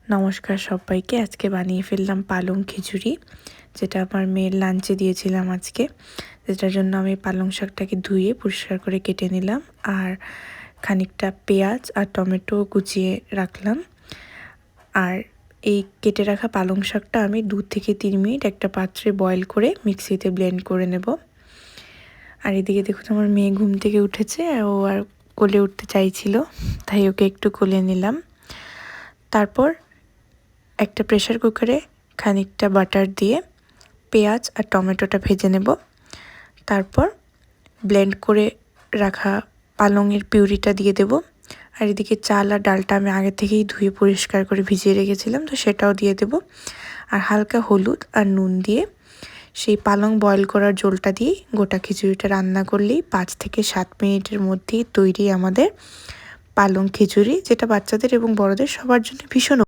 নমস্কার সবাইকে। আজকে বানিয়ে ফেললাম পালং খিচুড়ি, যেটা আমার মেয়ের লাঞ্চে দিয়েছিলাম আজকে। যেটার জন্য আমি পালং শাকটাকে ধুয়ে পরিষ্কার করে কেটে নিলাম, আর খানিকটা পেঁয়াজ আর টমেটো কুচিয়ে রাখলাম। আর এই কেটে রাখা পালং শাকটা আমি 2 থেকে 3 মিনিট একটা পাত্রে বয়েল করে মিক্সিতে ব্লেন্ড করে নেব। আর এদিকে দেখুন, আমার মেয়ে ঘুম থেকে উঠেছে, ও আর কোলে উঠতে চাইছিল, তাই ওকে একটু কোলে নিলাম। তারপর একটা প্রেসার কুকারে খানিকটা বাটার দিয়ে পেঁয়াজ আর টমেটোটা ভেজে নেব। তারপর ব্লেন্ড করে রাখা পালংয়ের পিউরিটা দিয়ে দেব। আর এদিকে চাল আর ডালটা আমি আগে থেকেই ধুয়ে পরিষ্কার করে ভিজিয়ে রেখেছিলাম, তো সেটাও দিয়ে দেব। আর হালকা হলুদ আর নুন দিয়ে সেই পালং বয়েল করার জলটা দিয়ে গোটা খিচুড়িটা রান্না করলেই 5 থেকে 7 মিনিটের মধ্যেই তৈরি আমাদের পালং খিচুড়ি, যেটা বাচ্চাদের এবং বড়দের সবার জন্য ভীষণ